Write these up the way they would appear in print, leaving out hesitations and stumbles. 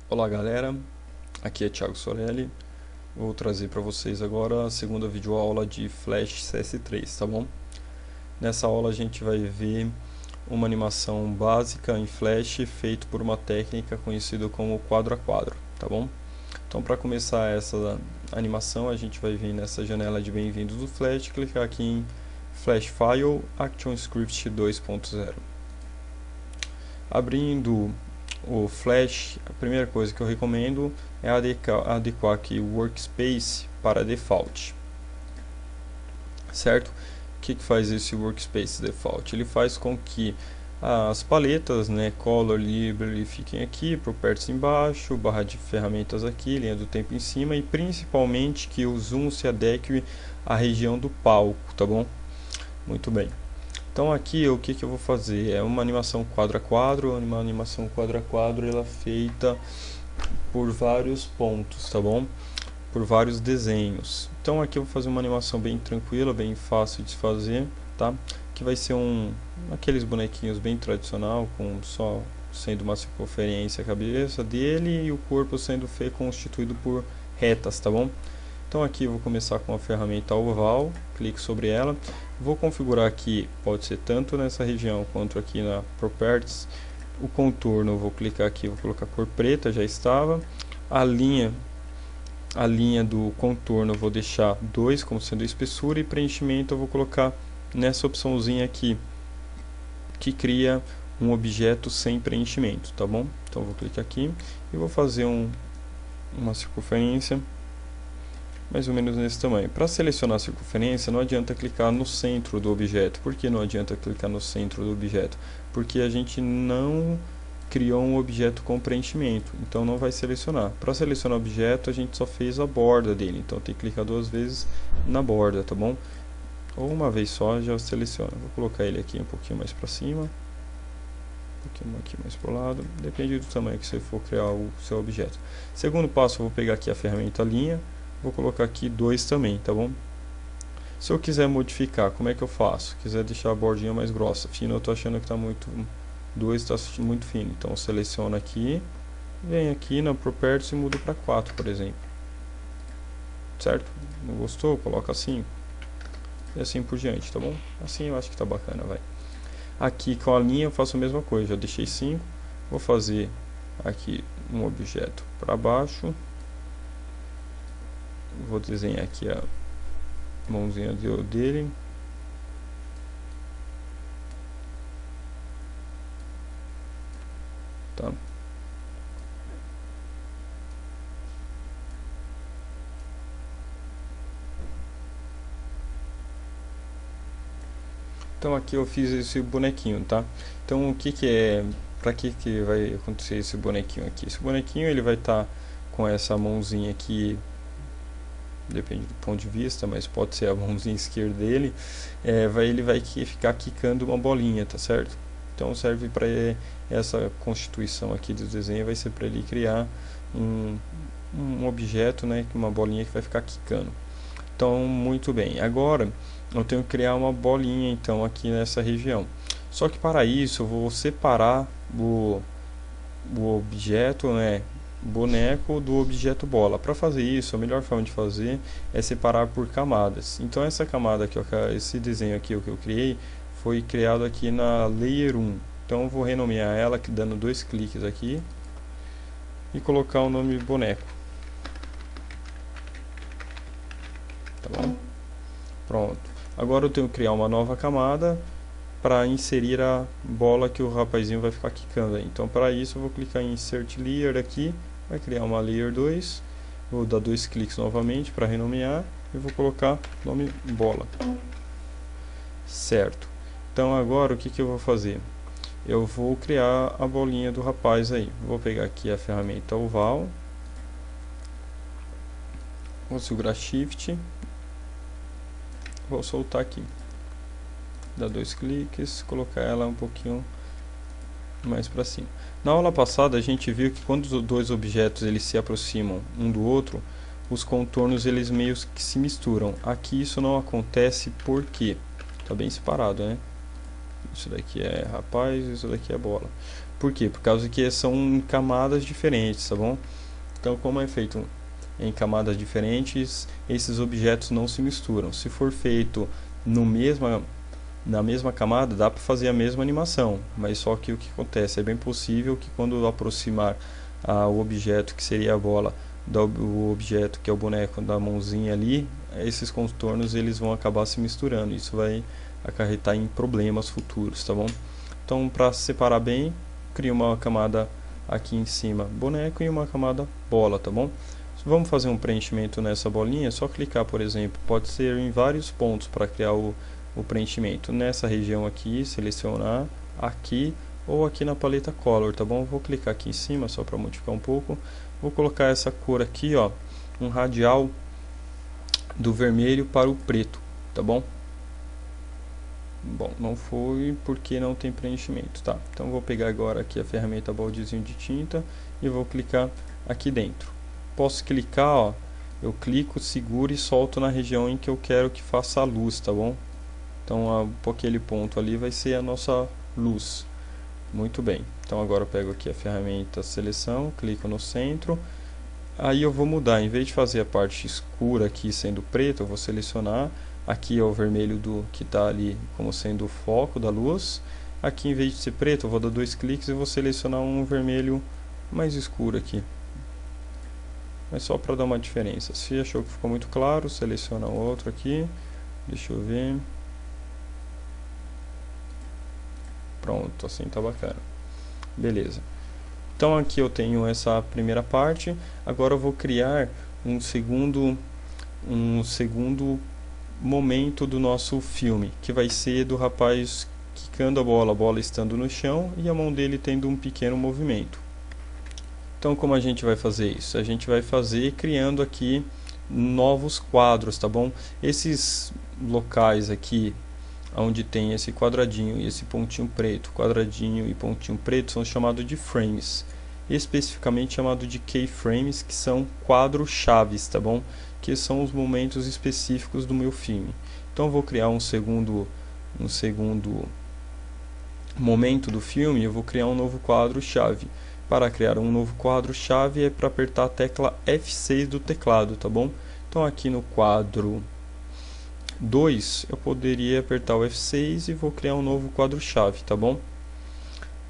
Olá galera, aqui é Thiago Sorelli. Vou trazer para vocês agora a segunda videoaula de Flash CS3, tá bom? Nessa aula a gente vai ver uma animação básica em Flash feito por uma técnica conhecida como quadro a quadro, tá bom? Então para começar essa animação a gente vai vir nessa janela de bem-vindos do Flash, clicar aqui em Flash File ActionScript 2.0. Abrindo o Flash, a primeira coisa que eu recomendo é adequar aqui o Workspace para Default, certo? O que faz esse Workspace Default? Ele faz com que as paletas, né, Color, Library, fiquem aqui, Properties embaixo, barra de ferramentas aqui, linha do tempo em cima, e principalmente que o zoom se adeque à região do palco, tá bom? Muito bem. Então aqui o que eu vou fazer é uma animação quadro a quadro. Uma animação quadro a quadro ela é feita por vários pontos, tá bom? Por vários desenhos. Então aqui eu vou fazer uma animação bem tranquila, bem fácil de fazer, tá? Que vai ser aqueles bonequinhos bem tradicional, com só sendo uma circunferência a cabeça dele e o corpo sendo constituído por retas, tá bom? Então aqui eu vou começar com a ferramenta oval, clique sobre ela, vou configurar aqui, pode ser tanto nessa região quanto aqui na Properties, o contorno eu vou clicar aqui, vou colocar cor preta, já estava, a linha do contorno eu vou deixar 2 como sendo a espessura, e preenchimento eu vou colocar nessa opçãozinha aqui, que cria um objeto sem preenchimento, tá bom? Então eu vou clicar aqui e vou fazer uma circunferência mais ou menos nesse tamanho. Para selecionar a circunferência, não adianta clicar no centro do objeto. Por que não adianta clicar no centro do objeto? Porque a gente não criou um objeto com preenchimento, então não vai selecionar. Para selecionar o objeto, a gente só fez a borda dele, então tem que clicar 2 vezes na borda, tá bom? Ou uma vez só já seleciona. Vou colocar ele aqui um pouquinho mais para cima, um pouquinho aqui mais para o lado, depende do tamanho que você for criar o seu objeto. Segundo passo, eu vou pegar aqui a ferramenta linha, vou colocar aqui 2 também, tá bom? Se eu quiser modificar, como é que eu faço? Quiser deixar a bordinha mais grossa, fina, eu tô achando que tá muito 2 está muito fino, então eu seleciono aqui, vem aqui na Properties e mudo para 4, por exemplo, certo? Não gostou? Coloca 5 e assim por diante, tá bom? Assim eu acho que tá bacana, vai. Aqui com a linha eu faço a mesma coisa, já deixei 5, vou fazer aqui um objeto para baixo, vou desenhar aqui a mãozinha dele, tá? Então aqui eu fiz esse bonequinho, tá? Então o que é, para que vai acontecer esse bonequinho aqui? Esse bonequinho ele vai estar com essa mãozinha aqui, depende do ponto de vista, mas pode ser a mãozinha esquerda dele, ele vai ficar quicando uma bolinha, tá certo? Então serve para essa constituição aqui do desenho, vai ser para ele criar um objeto, né, uma bolinha que vai ficar quicando. Então muito bem, agora eu tenho que criar uma bolinha então aqui nessa região. Só que para isso eu vou separar o objeto, né, boneco do objeto bola. Para fazer isso, a melhor forma de fazer é separar por camadas. Então essa camada aqui, esse desenho aqui o que eu criei, foi criado aqui na Layer 1. Então eu vou renomear ela, dando 2 cliques aqui e colocar o nome boneco. Tá bom? Pronto. Agora eu tenho que criar uma nova camada para inserir a bola que o rapazinho vai ficar quicando aí. Então para isso eu vou clicar em Insert Layer aqui, vai criar uma Layer 2, vou dar 2 cliques novamente para renomear e vou colocar nome bola. Certo. Então agora o que eu vou fazer? Eu vou criar a bolinha do rapaz aí. Vou pegar aqui a ferramenta oval, vou segurar Shift, vou soltar aqui, dar 2 cliques, colocar ela um pouquinho mais para cima. Na aula passada a gente viu que quando os 2 objetos eles se aproximam um do outro, os contornos eles meio que se misturam. Aqui isso não acontece porque está bem separado, né? Isso daqui é rapaz, isso daqui é bola. Por quê? Por causa que são em camadas diferentes, tá bom? Então, como é feito em camadas diferentes, esses objetos não se misturam. Se for feito na mesma camada, dá para fazer a mesma animação, mas só que o que acontece? É bem possível que quando aproximar o objeto que seria a bola do objeto que é o boneco da mãozinha ali, esses contornos eles vão acabar se misturando. Isso vai acarretar em problemas futuros, tá bom? Então, para separar bem, cria uma camada aqui em cima boneco e uma camada bola, tá bom? Vamos fazer um preenchimento nessa bolinha, só clicar, por exemplo, pode ser em vários pontos para criar o preenchimento. Nessa região aqui, selecionar aqui ou aqui na paleta Color, tá bom? Vou clicar aqui em cima só para modificar um pouco. Vou colocar essa cor aqui, ó, um radial do vermelho para o preto, tá bom? Bom, não foi porque não tem preenchimento, tá? Então vou pegar agora aqui a ferramenta baldezinho de tinta e vou clicar aqui dentro. Posso clicar, ó, eu clico, seguro e solto na região em que eu quero que faça a luz, tá bom? Então aquele ponto ali vai ser a nossa luz. Muito bem, então agora eu pego aqui a ferramenta seleção, clico no centro. Aí eu vou mudar, em vez de fazer a parte escura aqui sendo preto, eu vou selecionar. Aqui é o vermelho que está ali como sendo o foco da luz. Aqui, em vez de ser preto, eu vou dar 2 cliques e vou selecionar um vermelho mais escuro aqui. Mas só para dar uma diferença. Se achou que ficou muito claro, seleciona outro aqui. Deixa eu ver. Pronto, assim tá bacana. Beleza. Então aqui eu tenho essa primeira parte. Agora eu vou criar um segundo momento do nosso filme, que vai ser do rapaz quicando a bola estando no chão e a mão dele tendo um pequeno movimento. Então como a gente vai fazer isso? A gente vai fazer criando aqui novos quadros, tá bom? Esses locais aqui onde tem esse quadradinho e esse pontinho preto, quadradinho e pontinho preto, são chamados de frames, especificamente chamado de keyframes, que são quadros chaves, tá bom? Que são os momentos específicos do meu filme. Então eu vou criar um segundo momento do filme, eu vou criar um novo quadro chave. Para criar um novo quadro chave é para apertar a tecla F6 do teclado, tá bom? Então aqui no quadro 2 eu poderia apertar o F6 e vou criar um novo quadro chave, tá bom?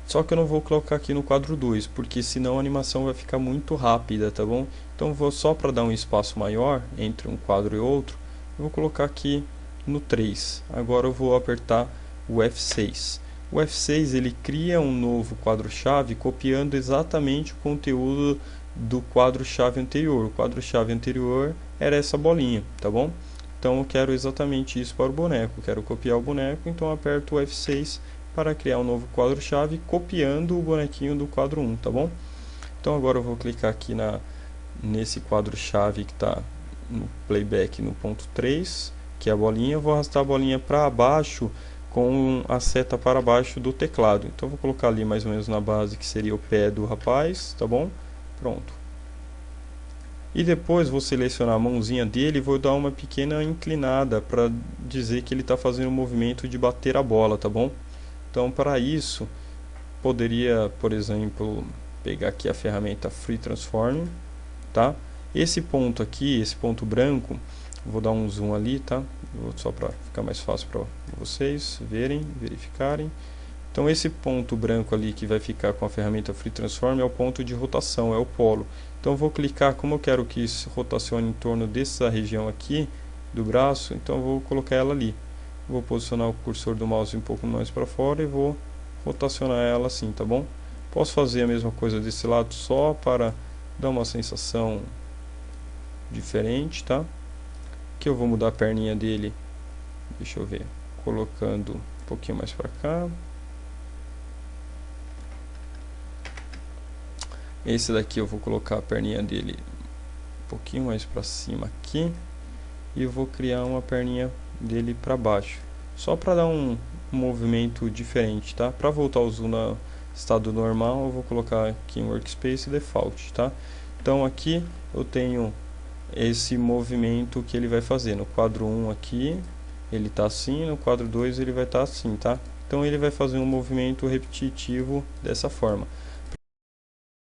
Só que eu não vou colocar aqui no quadro 2, porque senão a animação vai ficar muito rápida, tá bom? Então vou só para dar um espaço maior entre um quadro e outro, eu vou colocar aqui no 3. Agora eu vou apertar o F6. O F6 ele cria um novo quadro-chave copiando exatamente o conteúdo do quadro-chave anterior. O quadro-chave anterior era essa bolinha, tá bom? Então eu quero exatamente isso para o boneco. Quero copiar o boneco, então eu aperto o F6 para criar um novo quadro-chave copiando o bonequinho do quadro 1, tá bom? Então agora eu vou clicar aqui nesse quadro-chave que está no playback no ponto 3, que é a bolinha. Eu vou arrastar a bolinha para baixo com a seta para baixo do teclado. Então eu vou colocar ali mais ou menos na base, que seria o pé do rapaz, tá bom? Pronto. E depois vou selecionar a mãozinha dele e vou dar uma pequena inclinada para dizer que ele está fazendo o movimento de bater a bola, tá bom? Então para isso, poderia, por exemplo, pegar aqui a ferramenta Free Transform, tá? Esse ponto aqui, esse ponto branco, vou dar um zoom ali, tá? Só para ficar mais fácil para vocês verem, verificarem. Então esse ponto branco ali que vai ficar com a ferramenta Free Transform é o ponto de rotação, é o polo. Então eu vou clicar, como eu quero que isso rotacione em torno dessa região aqui do braço, então eu vou colocar ela ali. Vou posicionar o cursor do mouse um pouco mais para fora e vou rotacionar ela assim, tá bom? Posso fazer a mesma coisa desse lado só para dar uma sensação diferente, tá? Que eu vou mudar a perninha dele, deixa eu ver, colocando um pouquinho mais para cá. Esse daqui eu vou colocar a perninha dele um pouquinho mais para cima aqui e vou criar uma perninha dele para baixo, só para dar um movimento diferente, tá? Para voltar ao zoom no estado normal, eu vou colocar aqui em Workspace Default, tá? Então aqui eu tenho esse movimento que ele vai fazer. No quadro 1 aqui ele está assim, no quadro 2 ele vai estar assim, tá? então ele vai fazer um movimento repetitivo dessa forma.